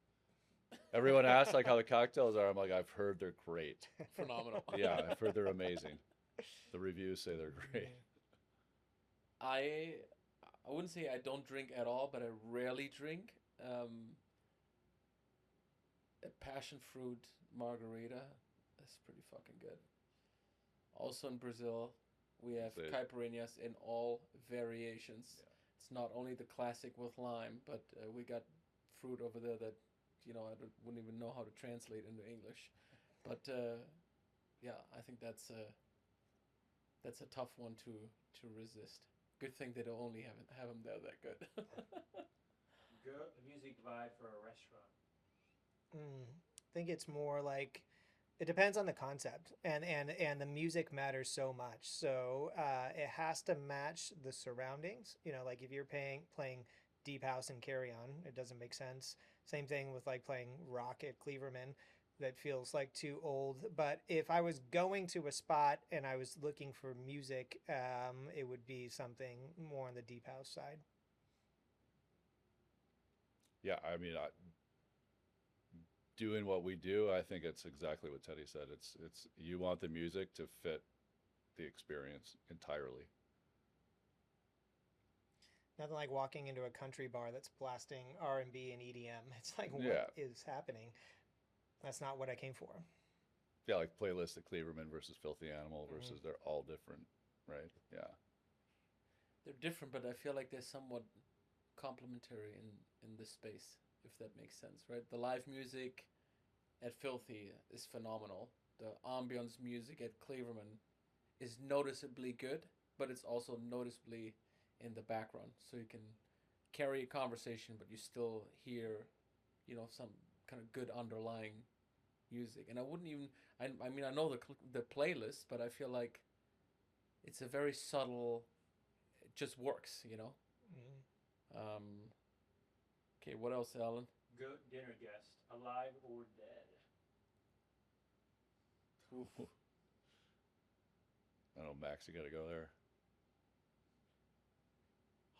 Everyone asks like how the cocktails are. I'm like, I've heard they're great. Phenomenal. Yeah, I've heard they're amazing. The reviews say they're great. I wouldn't say I don't drink at all, but I rarely drink. A passion fruit margarita is pretty fucking good. Also in Brazil, we have Say it. caipirinhas in all variations. Yeah. It's not only the classic with lime, but we got fruit over there that wouldn't even know how to translate into English. But yeah, I think that's a tough one to resist. Good thing they don't only have them there that good. Goat music vibe for a restaurant. I think it's more like It depends on the concept, and the music matters so much. So it has to match the surroundings. You know, like if you're playing deep house and Carry On, it doesn't make sense. Same thing with like playing rock at Cleaverman, that feels like too old. But if I was going to a spot and I was looking for music, it would be something more on the deep house side. Yeah, I mean, doing what we do, I think it's exactly what Teddy said. It's you want the music to fit the experience entirely. Nothing like walking into a country bar that's blasting R&B and EDM. It's like, Yeah, what is happening? That's not what I came for. yeah, like playlist of Cleaverman versus Filthy Animal Mm-hmm. versus they're all different, right? Yeah, They're different, but I feel like they're somewhat complementary in this space, if that makes sense, right? The live music at Filthy is phenomenal. The ambience music at Cleaverman is noticeably good, but it's also noticeably in the background, so you can carry a conversation, but you still hear, some kind of good underlying music. And I wouldn't even, I mean, I know the playlist, but I feel like it's a very subtle. It just works. Mm-hmm. Okay, what else, Alan? Goat dinner guest, alive or dead? Oof. I don't know, Max, you got to go there.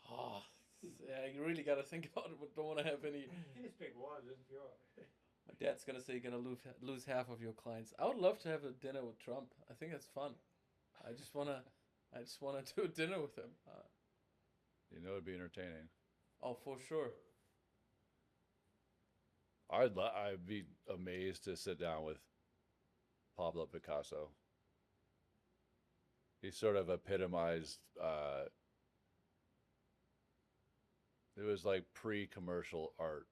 Oh, yeah, you really got to think about it, but don't want to have any. You can just pick one, just if you're. My dad's gonna say you're gonna lose half of your clients. I would love to have a dinner with Trump. I think that's fun. I just wanna do a dinner with him. You know, it'd be entertaining. Oh, for sure. I'd be amazed to sit down with Pablo Picasso. He sort of epitomized. It was like pre-commercial art.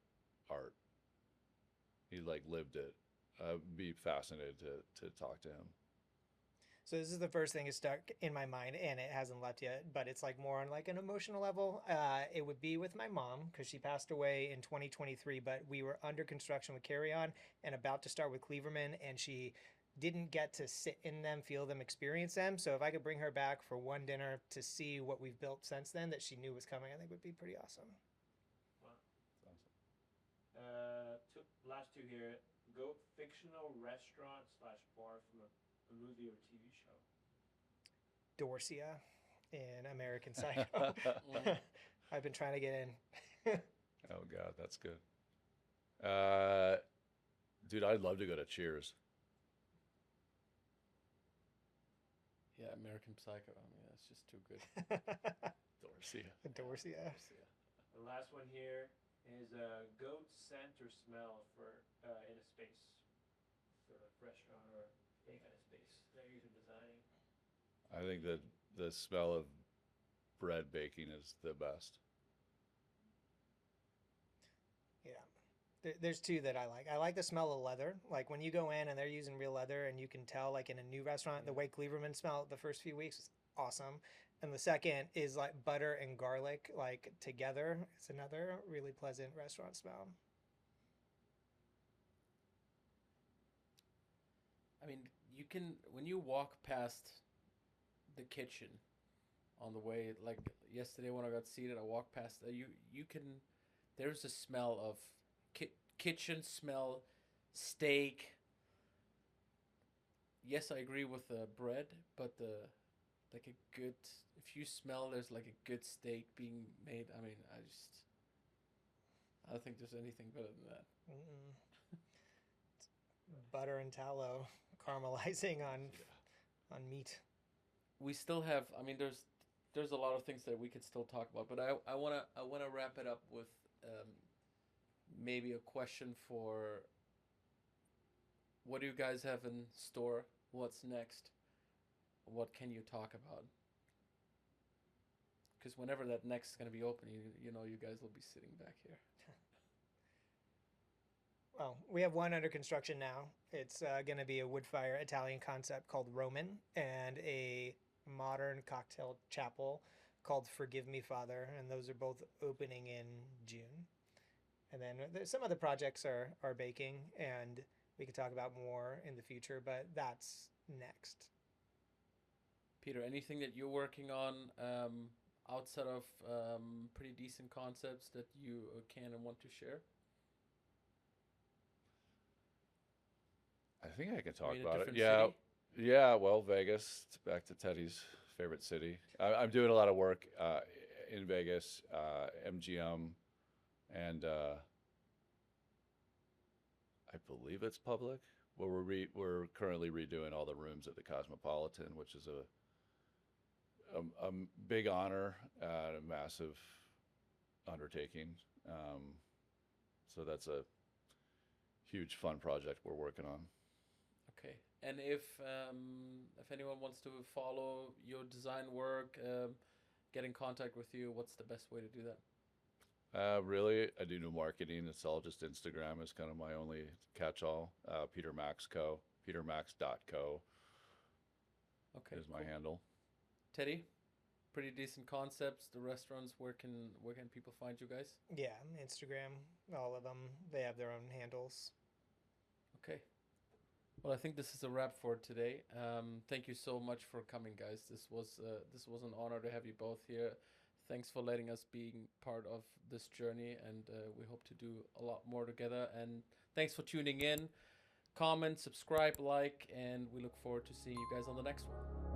He like lived it. I'd be fascinated to talk to him. So this is the first thing is stuck in my mind, and it hasn't left yet. But it's like more on like an emotional level. It would be with my mom because she passed away in 2023. But we were under construction with Carry On and about to start with Cleaverman, and she didn't get to sit in them, feel them, experience them. So if I could bring her back for one dinner to see what we've built since then that she knew was coming, I think would be pretty awesome. Wow. Awesome. Last two here. Goat fictional restaurant slash bar from a movie or TV show. Dorcia in American Psycho. I've been trying to get in. Oh God, that's good. Dude, I'd love to go to Cheers. Yeah, American Psycho. I mean, that's just too good. Dorcia. Dorcia. The last one here is goat scent or smell for in a space, for a restaurant or any kind of space that you're using designing. I think that the smell of bread baking is the best. Yeah. There's two that I like. I like the smell of leather. Like when you go in and they're using real leather and you can tell like in a new restaurant, the way Cleaverman smelled the first few weeks is awesome. And the second is like butter and garlic like together. It's another really pleasant restaurant smell. I mean, you can when you walk past the kitchen on the way, like yesterday when I got seated, I walked past. You can. There's a smell of kitchen smell, steak. Yes, I agree with the bread, but the like a good. If you smell, there's like a good steak being made. I mean, I don't think there's anything better than that. Mm-mm. Butter and tallow caramelizing on meat. We still have. I mean, there's a lot of things that we could still talk about, but I wanna wrap it up with maybe a question for what do you guys have in store? What's next? What can you talk about? Because whenever that next is gonna be open, you know you guys will be sitting back here. Well, we have one under construction now. It's going to be a wood fire Italian concept called Roman and a modern cocktail chapel called Forgive Me Father, and those are both opening in June. And then there's some other projects are baking, and we could talk about more in the future, but that's next. Peter, anything that you're working on outside of pretty decent concepts that you can and want to share? I think I can talk in a about it. different Yeah, city? yeah. Well, Vegas. Back to Teddy's favorite city. I'm doing a lot of work in Vegas, MGM, and I believe it's public. Where we're currently redoing all the rooms at the Cosmopolitan, which is a big honor, a massive undertaking. So that's a huge fun project we're working on. Okay. And if anyone wants to follow your design work, get in contact with you, what's the best way to do that? Really, I do no marketing. It's all just Instagram is kind of my only catch-all. Peter Max Co. petermax.co Okay. is my Cool. handle. Teddy, pretty decent concepts. The restaurants, where can people find you guys? Yeah, Instagram, all of them, they have their own handles. Okay. Well, I think this is a wrap for today. Thank you so much for coming, guys. This was an honor to have you both here. Thanks for letting us being part of this journey, and we hope to do a lot more together. And thanks for tuning in. Comment, subscribe, like, and we look forward to seeing you guys on the next one.